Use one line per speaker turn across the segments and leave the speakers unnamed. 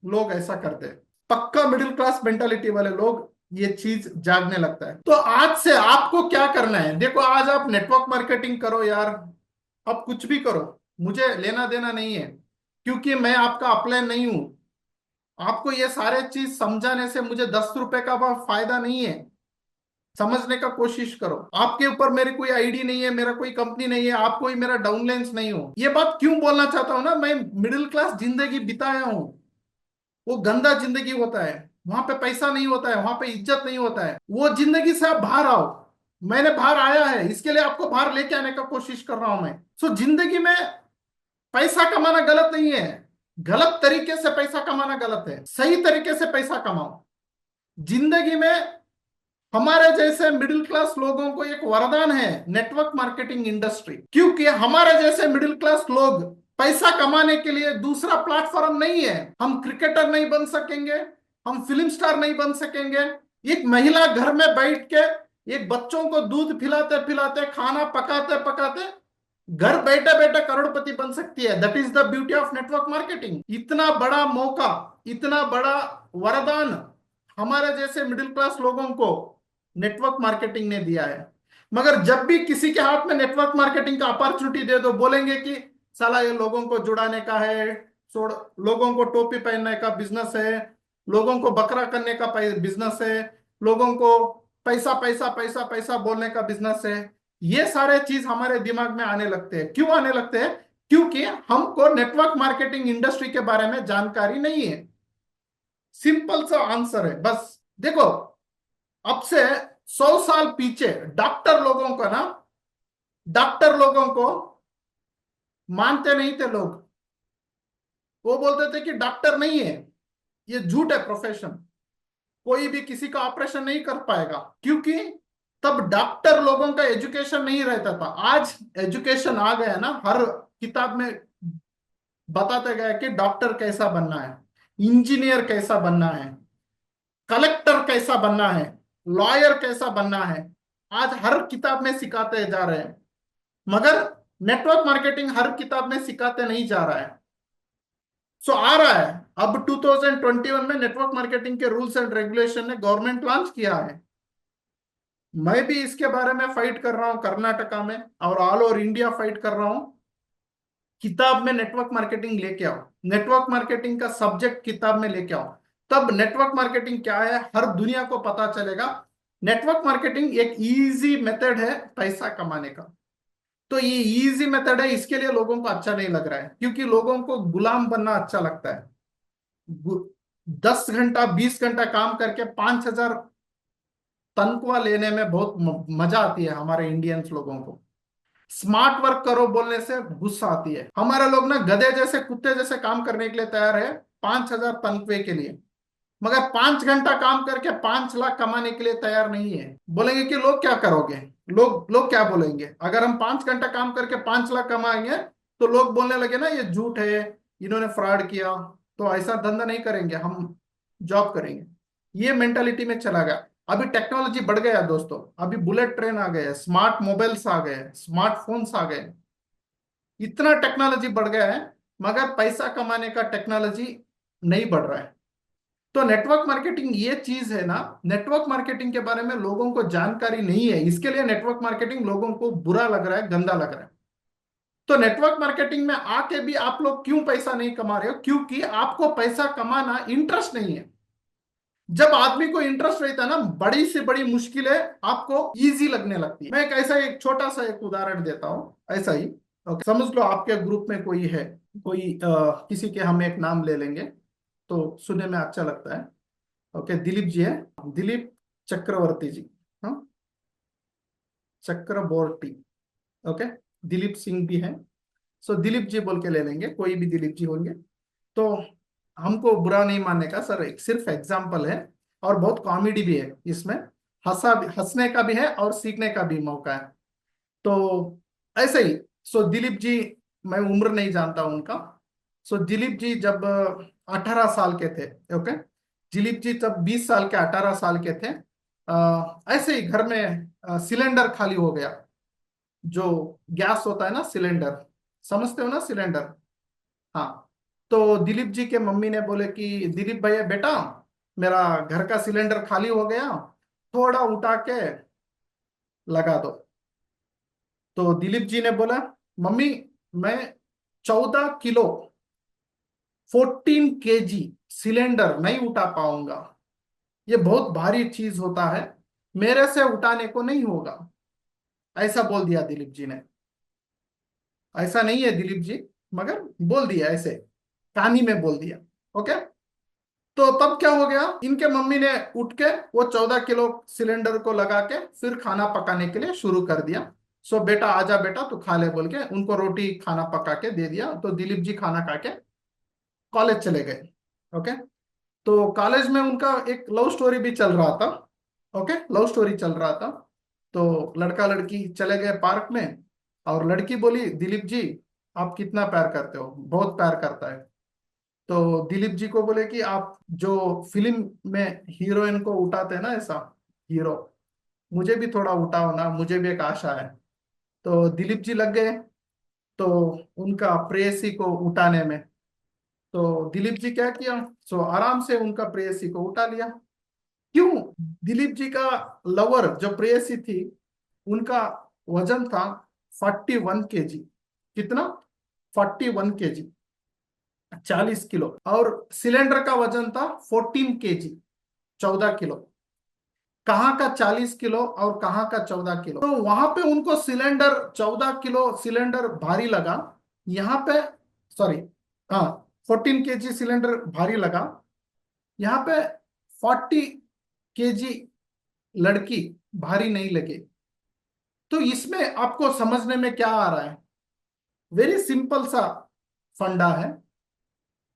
लोग ऐसा करते हैं, पक्का मिडिल क्लास मेंटालिटी वाले लोग ये चीज जागने लगता है। तो आज से आपको क्या करना है, देखो आज आप नेटवर्क मार्केटिंग करो यार, आप कुछ भी करो, मुझे लेना देना नहीं है, क्योंकि मैं आपका अपलाइन नहीं हूं। आपको ये सारे चीज समझाने से मुझे 10 रुपए का फायदा नहीं है। समझने का कोशिश करो, आपके ऊपर मेरी कोई आईडी नहीं है, मेरा कोई कंपनी नहीं है, आप कोई मेरा डाउनलाइंस नहीं हो। ये बात क्यों बोलना चाहता हूं ना, मैं मिडिल क्लास जिंदगी बिताया हूं। वो गंदा जिंदगी होता है, वहां पे पैसा नहीं होता है, वहां पे इज्जत नहीं होता है, वो जिंदगी से आप बाहर आओ। मैंने बाहर आया है, इसके लिए आपको बाहर लेके आने का कोशिश कर रहा हूं मैं। सो जिंदगी में पैसा कमाना गलत नहीं है, गलत तरीके से पैसा कमाना गलत है, सही तरीके से पैसा कमाओ। जिंदगी में हमारे जैसे मिडिल क्लास लोगों को एक वरदान है, नेटवर्क मार्केटिंग इंडस्ट्री, क्योंकि हमारे जैसे मिडिल क्लास लोग पैसा कमाने के लिए दूसरा प्लेटफॉर्म नहीं है। हम क्रिकेटर नहीं बन सकेंगे, हम फिल्म स्टार नहीं बन सकेंगे। एक महिला घर में बैठ के एक बच्चों को दूध पिलाते पिलाते, खाना पकाते पकाते घर बैठे बैठे करोड़पति बन सकती है। That is the beauty of network marketing. इतना बड़ा मौका, इतना बड़ा वरदान हमारे जैसे मिडिल क्लास लोगों को नेटवर्क मार्केटिंग ने दिया है। मगर जब भी किसी के हाथ में नेटवर्क मार्केटिंग का अपॉर्चुनिटी दे दो, बोलेंगे कि साला ये लोगों को जुड़ाने का है, छोड़, लोगों को टोपी पहनने का बिजनेस है, लोगों को बकरा करने का बिजनेस है, लोगों को पैसा पैसा पैसा पैसा बोलने का बिजनेस है। ये सारे चीज हमारे दिमाग में आने लगते हैं। क्यों आने लगते हैं? क्योंकि हमको नेटवर्क मार्केटिंग इंडस्ट्री के बारे में जानकारी नहीं है। सिंपल सा आंसर है बस। देखो, अब से 100 साल पीछे डॉक्टर लोगों को ना, डॉक्टर लोगों को मानते नहीं थे लोग। वो बोलते थे कि डॉक्टर नहीं है, ये झूठ है प्रोफेशन, कोई भी किसी का ऑपरेशन नहीं कर पाएगा, क्योंकि तब डॉक्टर लोगों का एजुकेशन नहीं रहता था। आज एजुकेशन आ गया ना, हर किताब में बताते गए कि डॉक्टर कैसा बनना है, इंजीनियर कैसा बनना है, कलेक्टर कैसा बनना है, लॉयर कैसा बनना है। आज हर किताब में सिखाते जा रहे हैं, मगर नेटवर्क मार्केटिंग हर किताब में सिखाते नहीं जा रहा है। सो आ रहा है। अब 2021 में नेटवर्क मार्केटिंग के रूल्स एंड रेगुलेशन ने गवर्नमेंट लॉन्च किया है। मैं भी इसके बारे में फाइट कर रहा हूं कर्नाटका में, और ऑल ओवर इंडिया फाइट कर रहा हूं। किताब में नेटवर्क मार्केटिंग लेके आओ, नेटवर्क मार्केटिंग का सब्जेक्ट किताब में लेके आओ, तब नेटवर्क मार्केटिंग क्या है हर दुनिया को पता चलेगा। नेटवर्क मार्केटिंग एक इजी मेथड है पैसा कमाने का। तो ये इजी मेथड है, इसके लिए लोगों को अच्छा नहीं लग रहा है, क्योंकि लोगों को गुलाम बनना अच्छा लगता है। 10 घंटा 20 घंटा काम करके 5,000 तनख्वाह लेने में बहुत मजा आती है हमारे इंडियंस लोगों को। स्मार्ट वर्क करो बोलने से गुस्सा आती है। हमारे लोग ना गधे जैसे कुत्ते जैसे काम करने के लिए तैयार है 5,000 तनख्वाह के लिए, मगर 5 घंटा काम करके 5 लाख कमाने के लिए तैयार नहीं है। बोलेंगे कि लोग क्या करोगे, लोग लोग क्या बोलेंगे अगर हम 5 घंटा काम करके 5 लाख कमाएंगे? तो लोग बोलने लगे ना ये झूठ है, इन्होंने फ्रॉड किया, तो ऐसा धंधा नहीं करेंगे, हम जॉब करेंगे। ये मेंटालिटी में चला गया। अभी टेक्नोलॉजी बढ़ गया दोस्तों, अभी बुलेट ट्रेन आ गए, स्मार्ट मोबाइल्स आ गए, स्मार्टफोन्स आ गए, इतना टेक्नोलॉजी बढ़ गया है, मगर पैसा कमाने का टेक्नोलॉजी नहीं बढ़ रहा है। तो नेटवर्क मार्केटिंग ये चीज है ना, नेटवर्क मार्केटिंग के बारे में लोगों को जानकारी नहीं है, इसके लिए नेटवर्क मार्केटिंग लोगों को बुरा लग रहा है, गंदा लग रहा है। तो नेटवर्क मार्केटिंग में आके भी आप लोग क्यों पैसा नहीं कमा रहे हो? क्योंकि आपको पैसा कमाना इंटरेस्ट नहीं है। जब आदमी को इंटरेस्ट रहता है ना, बड़ी से बड़ी मुश्किलें आपको इजी लगने लगती है। मैं एक ऐसा एक छोटा सा एक उदाहरण देता हूँ, ऐसा ही। ओके, समझ लो आपके ग्रुप में कोई है, कोई किसी के हम एक नाम ले लेंगे तो सुनने में अच्छा लगता है। ओके, दिलीप जी है, दिलीप चक्रवर्ती जी। हाँ, चक्रबोर्टी। ओके, दिलीप सिंह भी है। सो दिलीप जी बोल के ले लेंगे, कोई भी दिलीप जी होंगे। तो हमको बुरा नहीं मानने का सर, एक सिर्फ एग्जाम्पल है, और बहुत कॉमेडी भी है इसमें, हंसने का भी है और सीखने का भी मौका है। तो ऐसे ही, सो दिलीप जी, मैं उम्र नहीं जानता उनका। सो दिलीप जी जब 18 साल के थे, ओके, दिलीप जी तब 20 साल के, 18 साल के थे। ऐसे ही घर में सिलेंडर खाली हो गया, जो गैस होता है ना सिलेंडर, समझते हो ना सिलेंडर? हाँ, तो दिलीप जी के मम्मी ने बोले कि दिलीप भैया बेटा, मेरा घर का सिलेंडर खाली हो गया, थोड़ा उठा के लगा दो। तो दिलीप जी ने बोला, मम्मी मैं 14 किलो 14 kg सिलेंडर नहीं उठा पाऊंगा, ये बहुत भारी चीज होता है, मेरे से उठाने को नहीं होगा। ऐसा बोल दिया दिलीप जी ने। ऐसा नहीं है दिलीप जी, मगर बोल दिया ऐसे, कहानी में बोल दिया। ओके। तो तब क्या हो गया, इनके मम्मी ने उठ के वो 14 किलो सिलेंडर को लगा के फिर खाना पकाने के लिए शुरू कर दिया। सो बेटा आजा बेटा तू खा ले बोल के उनको रोटी खाना पका के दे दिया। तो दिलीप जी खाना खा के कॉलेज चले गए। ओके। तो कॉलेज में उनका एक लव स्टोरी भी चल रहा था। ओके, लव स्टोरी चल रहा था। तो लड़का लड़की चले गए पार्क में, और लड़की बोली दिलीप जी आप कितना प्यार करते हो, बहुत प्यार करता है। तो दिलीप जी को बोले कि आप जो फिल्म में हीरोइन को उठाते हैं ना ऐसा, हीरो, मुझे भी थोड़ा उठाओ ना, मुझे भी एक आशा है। तो दिलीप जी लग गए तो उनका प्रेयसी को उठाने में। तो दिलीप जी क्या किया, सो आराम से उनका प्रेयसी को उठा लिया। क्यों, दिलीप जी का लवर जो प्रेयसी थी, उनका वजन था 41 kg। कितना, 41 kg, 40 किलो। और सिलेंडर का वजन था 14 kg, 14 किलो। कहाँ का 40 किलो और कहाँ का 14 किलो। तो वहां पे उनको सिलेंडर 14 किलो सिलेंडर भारी लगा, यहाँ पे, सॉरी, हाँ, 14 kg सिलेंडर भारी लगा, यहाँ पे 40 kg लड़की भारी नहीं लगे। तो इसमें आपको समझने में क्या आ रहा है, वेरी सिंपल सा फंडा है।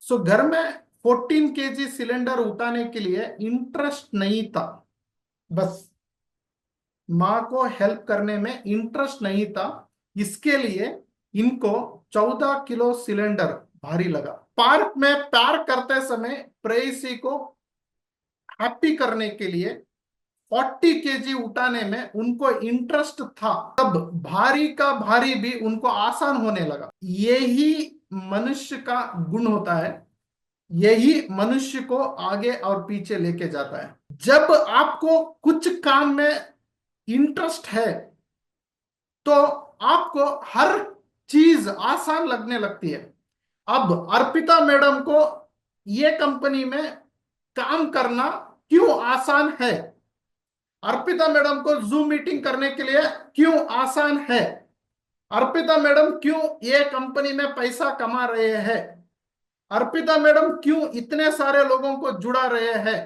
सो घर में 14 kg सिलेंडर उठाने के लिए इंटरेस्ट नहीं था, बस माँ को हेल्प करने में इंटरेस्ट नहीं था, इसके लिए इनको 14 किलो सिलेंडर भारी लगा। पार्क में प्यार करते समय प्रेयसी को हैप्पी करने के लिए 40 kg उठाने में उनको इंटरेस्ट था, तब भारी का भारी भी उनको आसान होने लगा। यही मनुष्य का गुण होता है, यही मनुष्य को आगे और पीछे लेके जाता है। जब आपको कुछ काम में इंटरेस्ट है तो आपको हर चीज आसान लगने लगती है। अब अर्पिता मैडम को ये कंपनी में काम करना क्यों आसान है, अर्पिता मैडम को जूम मीटिंग करने के लिए क्यों आसान है, अर्पिता मैडम क्यों ये कंपनी में पैसा कमा रहे हैं, अर्पिता मैडम क्यों इतने सारे लोगों को जुड़ा रहे हैं,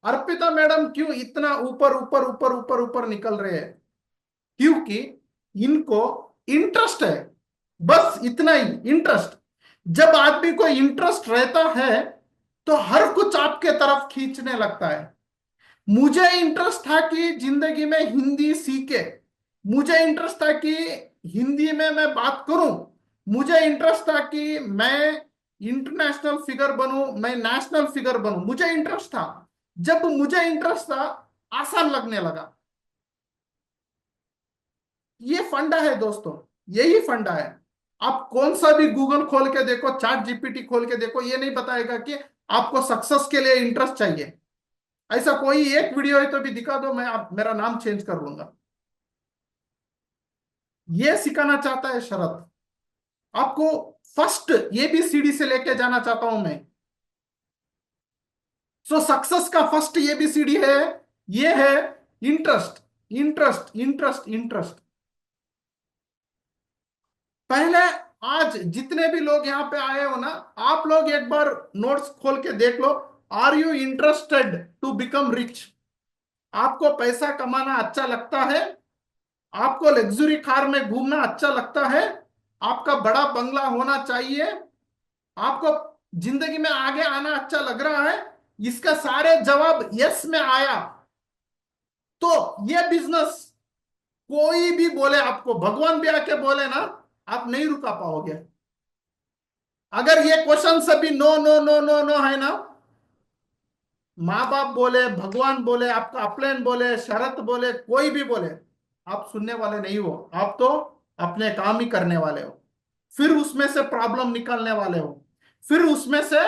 अर्पिता मैडम क्यों इतना ऊपर ऊपर ऊपर ऊपर ऊपर निकल रहे हैं, क्योंकि इनको इंटरेस्ट है, बस इतना ही इंटरेस्ट। जब आदमी को इंटरेस्ट रहता है तो हर कुछ आपके तरफ खींचने लगता है। मुझे इंटरेस्ट था कि जिंदगी में हिंदी सीखे, मुझे इंटरेस्ट था कि हिंदी में मैं बात करूं, मुझे इंटरेस्ट था कि मैं इंटरनेशनल फिगर बनूं, मैं नेशनल फिगर बनूं, मुझे इंटरेस्ट था। जब मुझे इंटरेस्ट था आसान लगने लगा। ये फंडा है दोस्तों, यही फंडा है। आप कौन सा भी गूगल खोल के देखो, चैट जीपीटी खोल के देखो, ये नहीं बताएगा कि आपको सक्सेस के लिए इंटरेस्ट चाहिए। ऐसा कोई एक वीडियो है तो भी दिखा दो, मैं आप मेरा नाम चेंज कर लूंगा। ये सिखाना चाहता है शरद आपको, फर्स्ट एबीसीडी से लेके जाना चाहता हूं मैं। सो सक्सेस का फर्स्ट एबीसीडी है, ये है इंटरेस्ट, इंटरेस्ट, इंटरेस्ट, इंटरेस्ट। पहले, आज जितने भी लोग यहाँ पे आए हो ना, आप लोग एक बार नोट्स खोल के देख लो। Are you interested to become rich? आपको पैसा कमाना अच्छा लगता है? आपको लग्जरी कार में घूमना अच्छा लगता है? आपका बड़ा बंगला होना चाहिए? आपको जिंदगी में आगे आना अच्छा लग रहा है? इसका सारे जवाब यस में आया तो ये बिजनेस, कोई भी बोले आपको, भगवान भी आके बोले ना, आप नहीं रुका पाओगे। अगर ये क्वेश्चन सभी no no no no no है ना, माँ बाप बोले, भगवान बोले, आपका अपलाइन बोले, शरत बोले, कोई भी बोले, आप सुनने वाले नहीं हो। आप तो अपने काम ही करने वाले हो, फिर उसमें से प्रॉब्लम निकालने वाले हो। फिर उसमें से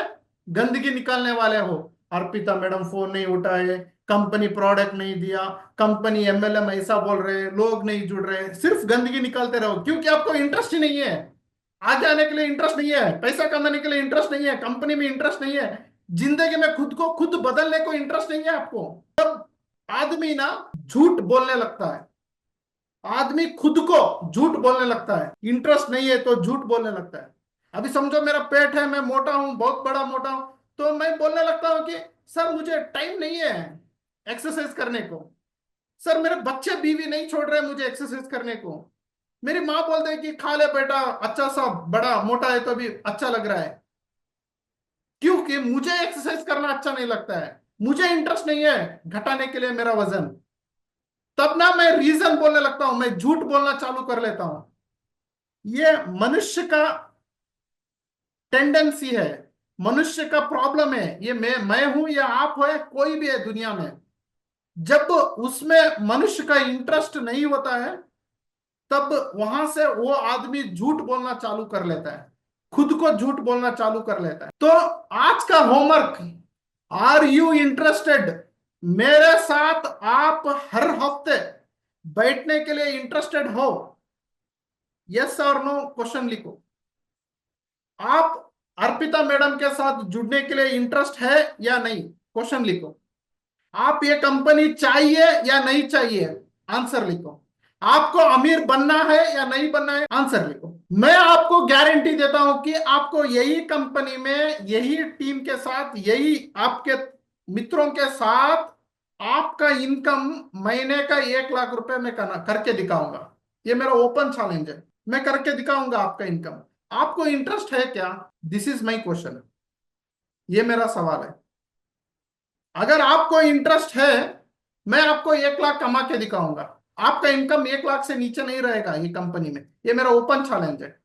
गंदगी निकालने वाले हो, अर्पिता मैडम फोन नहीं उठाए, कंपनी प्रोडक्ट नहीं दिया, कंपनी एमएलएम ऐसा बोल रहे, लोग नहीं जुड़ रहे, सिर्फ गंदगी निकालते रहो क्योंकि आपको इंटरेस्ट ही नहीं है, आगे आने के लिए इंटरेस्ट नहीं है, पैसा कमाने के लिए इंटरेस्ट नहीं है, कंपनी में इंटरेस्ट नहीं है, जिंदगी में खुद को खुद बदलने को इंटरेस्ट नहीं है आपको। तब आदमी ना झूठ बोलने लगता है, आदमी खुद को झूठ बोलने लगता है, इंटरेस्ट नहीं है तो झूठ बोलने लगता है। अभी समझो मेरा पेट है, मैं मोटा हूं, बहुत बड़ा मोटा हूं, तो मैं बोलने लगता हूं कि सर मुझे टाइम नहीं है एक्सरसाइज करने को, सर मेरे बच्चे बीवी नहीं छोड़ रहे मुझे एक्सरसाइज करने को, मेरी माँ बोलते है कि खा ले बेटा, अच्छा सा बड़ा मोटा है तो अभी अच्छा लग रहा है, क्योंकि मुझे एक्सरसाइज करना अच्छा नहीं लगता है, मुझे इंटरेस्ट नहीं है घटाने के लिए मेरा वजन। तब ना मैं रीजन बोलने लगता हूं, मैं झूठ बोलना चालू कर लेता हूं। ये मनुष्य का टेंडेंसी है, मनुष्य का प्रॉब्लम है, ये मैं हूं या आप हो या कोई भी है दुनिया में, जब उसमें मनुष्य का इंटरेस्ट नहीं होता है तब वहां से वो आदमी झूठ बोलना चालू कर लेता है, खुद को झूठ बोलना चालू कर लेता है। तो आज का होमवर्क, आर यू इंटरेस्टेड, मेरे साथ आप हर हफ्ते बैठने के लिए इंटरेस्टेड हो? यस और नो क्वेश्चन लिखो। आप अर्पिता मैडम के साथ जुड़ने के लिए इंटरेस्ट है या नहीं, क्वेश्चन लिखो। आप ये कंपनी चाहिए या नहीं चाहिए, आंसर लिखो। आपको अमीर बनना है या नहीं बनना है, आंसर लिखो। मैं आपको गारंटी देता हूं कि आपको यही कंपनी में, यही टीम के साथ, यही आपके मित्रों के साथ आपका इनकम महीने का 1 लाख रुपए में करके दिखाऊंगा। ये मेरा ओपन चैलेंज है, मैं करके दिखाऊंगा आपका इनकम। आपको इंटरेस्ट है क्या, दिस इज माई क्वेश्चन, ये मेरा सवाल है। अगर आपको इंटरेस्ट है, मैं आपको 1 लाख कमा के दिखाऊंगा, आपका इनकम 1 लाख से नीचे नहीं रहेगा ये कंपनी में, ये मेरा ओपन चैलेंज है।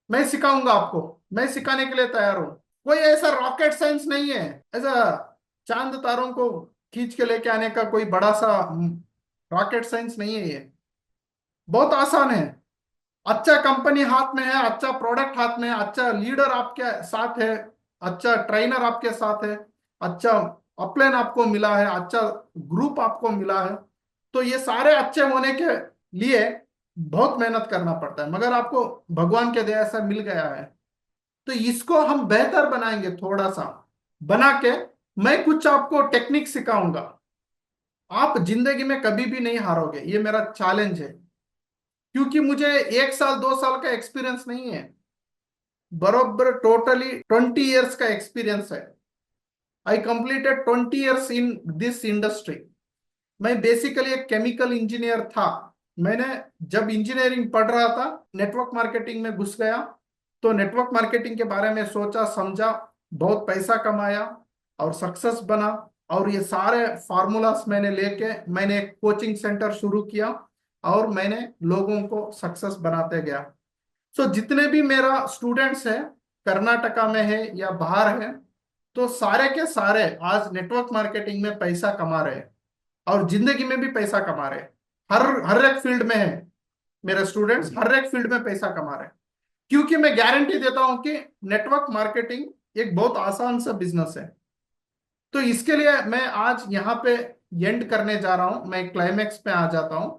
मैं सिखाऊंगा आपको, मैं सिखाने के लिए तैयार हूं। कोई ऐसा रॉकेट साइंस नहीं है, ऐसा चांद तारों को खींच के लेके आने का कोई बड़ा सा रॉकेट साइंस नहीं है ये, बहुत आसान है। अच्छा कंपनी हाथ में है, अच्छा प्रोडक्ट हाथ में है, अच्छा लीडर आपके साथ है, अच्छा ट्रेनर आपके साथ है, अच्छा अपलाइन आपको मिला है, अच्छा ग्रुप आपको मिला है, तो ये सारे अच्छे होने के लिए बहुत मेहनत करना पड़ता है, मगर आपको भगवान के दया से मिल गया है। तो इसको हम बेहतर बनाएंगे, थोड़ा सा बना के मैं कुछ आपको टेक्निक सिखाऊंगा, आप जिंदगी में कभी भी नहीं हारोगे, ये मेरा चैलेंज है। क्योंकि मुझे 1 साल 2 साल का एक्सपीरियंस नहीं है, बरोबर टोटली 20 ईयर्स का एक्सपीरियंस है। I completed 20 years in this industry. मैं बेसिकली एक केमिकल इंजीनियर था। मैंने जब इंजीनियरिंग पढ़ रहा था, नेटवर्क मार्केटिंग में घुस गया, तो नेटवर्क मार्केटिंग के बारे में सोचा समझा, बहुत पैसा कमाया और सक्सेस बना, और ये सारे फार्मूलास मैंने लेके मैंने एक कोचिंग सेंटर शुरू किया और मैंने लोगों को सक्सेस बनाते गया। सो जितने भी मेरा स्टूडेंट्स है, कर्नाटका में है या बाहर है, तो सारे के सारे आज नेटवर्क मार्केटिंग में पैसा कमा रहे हैं और जिंदगी में भी पैसा कमा रहे हैं। हर हर एक फील्ड में है, मेरे स्टूडेंट्स हर एक फील्ड में पैसा कमा रहे हैं, क्योंकि मैं गारंटी देता हूं कि नेटवर्क मार्केटिंग एक बहुत आसान सा बिजनेस है। तो इसके लिए मैं आज यहाँ पे एंड करने जा रहा हूं, मैं क्लाइमेक्स पे आ जाता हूं।